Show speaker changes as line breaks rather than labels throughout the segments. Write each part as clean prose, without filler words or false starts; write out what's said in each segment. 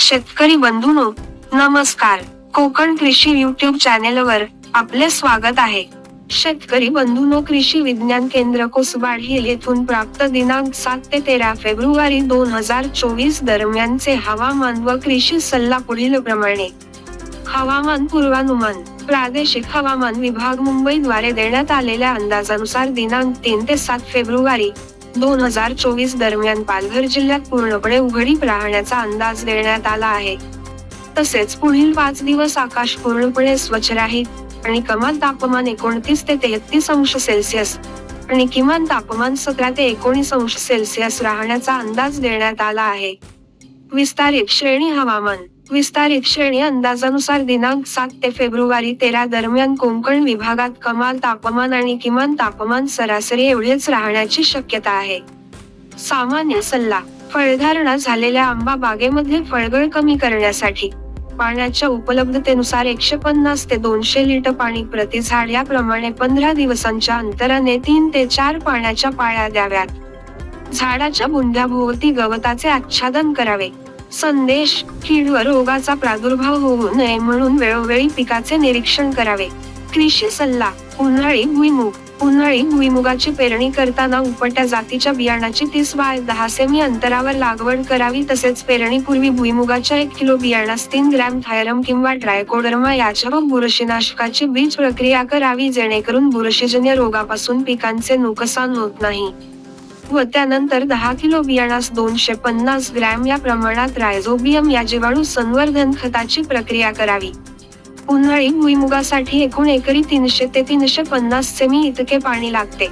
शेतकरी बंधूंनो, नमस्कार. कोकण कृषी यूट्यूब चॅनेलवर आपले स्वागत आहे. शेतकरी बंधूंनो, कृषी विज्ञान केंद्र कोसबाड हिल येथून प्राप्त दिनांक 7 ते 13 फेब्रुवारी 2024 दरम्यानचे हवामान व कृषी सल्ला पुढील प्रमाणे. हवामान पूर्वानुमान. प्रादेशिक हवामान विभाग मुंबई द्वारे देण्यात आलेल्या अंदाजानुसार दिनांक 3 ते 7 फेब्रुवारी 2024 दरम्यान पालघर जिल्ह्यात पूर्णपणे उघडीप राहण्याचा अंदाज देण्यात आला आहे. तसेच पुढील 5 दिवस आकाश पूर्णपणे स्वच्छ राहील आणि कमाल तापमान 29 ते 33 अंश सेल्सिअस आणि किमान तापमान 17 ते 19 अंश सेल्सिअस राहण्याचा अंदाज देण्यात आला आहे. विस्तारित श्रेणी हवामान. विस्तारित श्रेणी अंदाजानुसार दिनांक 7 ते फेब्रुवारी 13 दरम्यान कोकण विभागात कमाल तापमान आणि किमान तापमान सरासरी एवढेच राहण्याची शक्यता आहे. सामान्य सल्ला. फळधारणा झालेल्या आंबा बागेमध्ये फळगळ कमी करण्यासाठी पाण्याच्या उपलब्धतेनुसार 150 ते 200 लिटर पाणी प्रति झाड याप्रमाणे 15 दिवसांच्या अंतराने 3 ते 4 पाण्याच्या पाळ्या द्याव्यात. झाडाच्या बुंध्याभोवती गवताचे आच्छादन करावे. संदेश. कीड व रोगाचा प्रादुर्भाव होऊ नये म्हणून वेळोवेळी पिकाचे निरीक्षण करावे. कृषी सल्ला. उन्हाळी भुईमूग. उन्हाळी भुईमुगाची पेरणी करताना उपट्या जातीच्या बियाणाची 30 बाय 10 सेमी अंतरावर लागवड करावी. तसेच पेरणीपूर्वी भुईमुगाच्या 1 किलो बियाणास 3 ग्रॅम थायरम किंवा ट्रायकोडर्मा याच्या बुरशीनाशकाची बीज प्रक्रिया करावी, जेणेकरून बुरशीजन्य रोगापासून पिकांचे नुकसान होत नाही. व त्यानंतर 10 किलो बियाणास 250 ग्रॅम या प्रमाणात रायझोबियम या जीवाणू संवर्धन खताची प्रक्रिया करावी. उन्हाळी भुईमुगासाठी एकूण एकरी 300 ते 350 सेमी इतके पाणी लागते.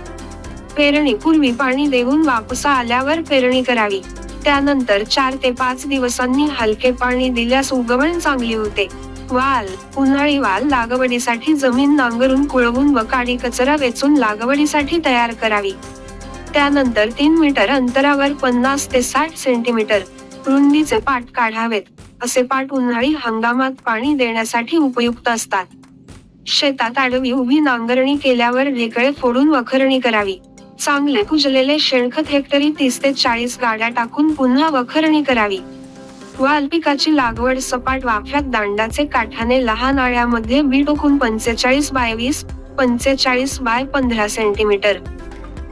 पेरणीपूर्वी पाणी देऊन वापसा आल्यावर पेरणी करावी. त्यानंतर 4 ते 5 दिवसांनी हलके पाणी दिल्यास उगवण चांगली होते. वाल. उन्हाळी वाल लागवडीसाठी जमीन नांगरून कुळवून व काडी कचरा वेचून लागवडीसाठी तयार करावी. त्यानंतर 3 मीटर अंतरावर 50 ते 60 सेंटीमीटर रुंदीचे पाट काढावेत. असे पाट उन्हाळी हंगामात पाणी देण्यासाठी उपयुक्त असतात. शेतात आडवी उभी नांगरणी केल्यावर ढेकळे फोडून वखरणी करावी. चांगले कुजलेले शेणखत हेक्टरी 30 ते 40 गाड्या टाकून पुन्हा वखरणी करावी. वाल पिकाची लागवड सपाट वाफ्यात दांडाचे काठाने लहान आळ्यामध्ये बी टोकून 45 बाय 20, 45 बाय 15 सेंटीमीटर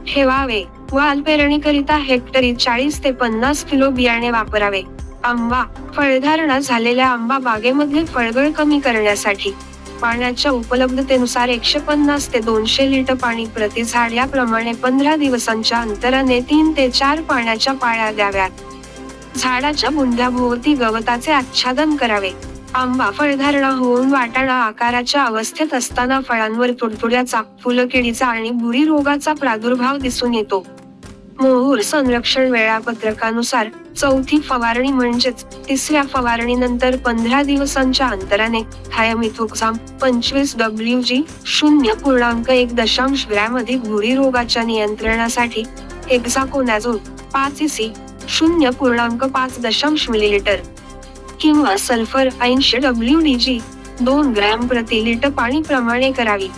ठेवावे. वाल पेरणीकरिता हेक्टरी 40 ते 50 किलो बियाणे वापरावे. आंबा. फळधारणा झालेल्या आंबा बागेमध्ये फळगळ कमी करण्यासाठी पाण्याच्या उपलब्धतेनुसार 150 ते 200 लिटर पाणी प्रति झाड याप्रमाणे 15 दिवसांच्या अंतराने 3 ते 4 पाण्याच्या पाळ्या द्याव्यात. झाडाच्या बुंध्याभोवती गवताचे आच्छादन करावे. आंबा फळधारणा होऊन वाटाणा आकाराच्या अवस्थेत असताना फळांवर तुडतुड्याचा, फुलकिडीचा आणि बुरी रोगाचा प्रादुर्भाव दिसून येतो. मोहूर संरक्षण वेळापत्रकानुसार चौथी फवारणी म्हणजेच तिसऱ्या फवारणीनंतर 15 दिवसांच्या अंतराने थायमिथोक्साम 25 WG 0.1 ग्रॅम अधिक बुरी रोगाच्या नियंत्रणासाठी हेक्साकोनाझोल 5 EC 0.5 मिलीलिटर किंवा सल्फर 80 WDG 2 ग्रॅम प्रति लिटर पाणी प्रमाणे करावी.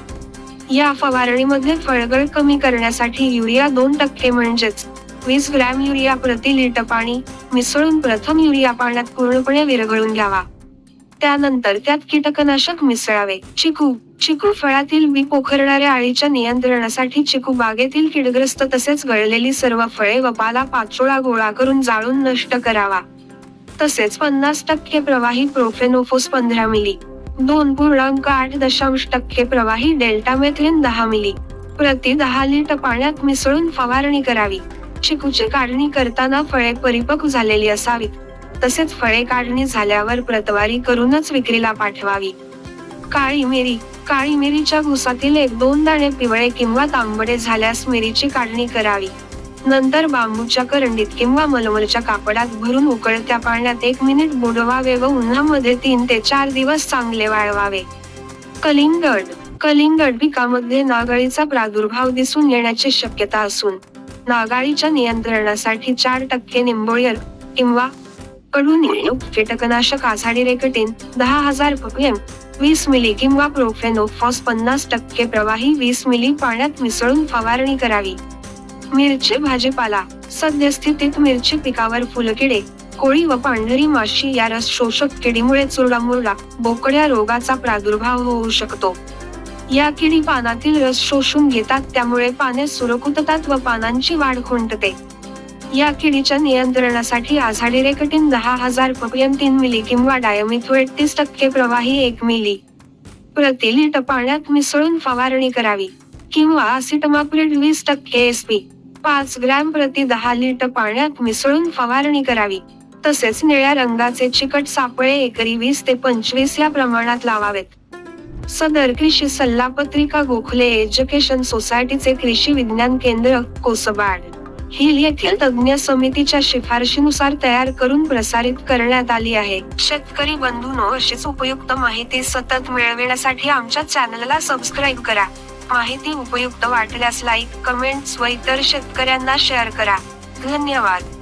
या फवारणीमध्ये फळगळ कमी करण्यासाठी युरिया 2% म्हणजेच 20 ग्रॅम युरिया प्रति लिटर पाणी मिसळून प्रथम युरिया पाण्यात पूर्णपणे विरघळून घ्यावा. त्यानंतर त्यात कीटकनाशक मिसळावे. चिकू. चिकू फळातील बी पोखरणाऱ्या अळीच्या नियंत्रणासाठी चिकू बागेतील कीडग्रस्त तसेच गळलेली सर्व फळे व पाला पाचोळा गोळा करून जाळून नष्ट करावा. तसेच 50% प्रवाही प्रोफेनोफोस 15 मिली, 2.8% प्रवाही डेल्टामेथ्रिन 10 मिली प्रति 10 लिटर पाण्यात मिसळून फवारणी करावी. चिकूची काढणी करताना फळे परिपक्व झालेली असावीत. तसेच फळे काढणी झाल्यावर प्रतवारी करूनच विक्रीला पाठवावी. काळी मिरी. काळी मिरीच्या भुसातील 1-2 दाणे पिवळे किंवा तांबडे झाल्यास मिरीची काढणी करावी. नंतर बांबूच्या करंडीत किंवा मलमलच्या कापडात भरून उकळत्या पाण्यात 1 मिनिट बुडवावे व उन्हामध्ये 3 ते 4 दिवस चांगले वाळवावे. कलिंगड. कलिंगड पिकामध्ये नागाळीचा प्रादुर्भाव दिसून येण्याची शक्यता असून नागाळीच्या नियंत्रणासाठी 4% निंबोळीर किंवा कडूनिळू कीटकनाशक आझाडिरेक्टिन 10,000 ppm 20 मिली किंवा प्रोफेनोफॉस 50% प्रवाही 20 मिली पाण्यात मिसळून फवारणी करावी. मिरची भाजीपाला. सद्यस्थितीत मिरची पिकावर फुलकिडे, कोळी व पांढरी माशी या रस शोषक किडीमुळे चुरडामुरडा, बोकड्या रोगाचा प्रादुर्भाव होऊ शकतो. या किडी पानातील रस शोषून घेतात, त्यामुळे पाने सुरकुततात व पानांची वाढ खुंटते. या किडीच्या नियंत्रणासाठी आझाडिरेक्टिन 10,000 ppm 3 मिली किंवा डायमिथोएट 30% प्रवाही 1 मिली प्रति लिटर पाण्यात मिसळून फवारणी करावी, किंवा असिटमाप्रिड 20% SP 5 ग्रॅम प्रति 10 लिटर पाण्यात मिसळून फवारणी करावी. तसेच निळ्या रंगाचे चिकट सापळे एकरी 20 ते 25 या प्रमाणात लावावेत. सदर कृषी सल्लापत्रिका गोखले एज्युकेशन सोसायटीचे कृषी विज्ञान केंद्र, कोसबाड हिल येथील तज्ञ समितीच्या शिफारशीनुसार तयार करून प्रसारित करण्यात आली आहे. शेतकरी बंधूंनो, अशीच उपयुक्त माहिती सतत मिळविण्यासाठी आमच्या चॅनलला सबस्क्राईब करा. माहिती उपयुक्त वाटल्यास लाईक, कमेंट्स व इतर शेतकऱ्यांना शेअर करा. धन्यवाद.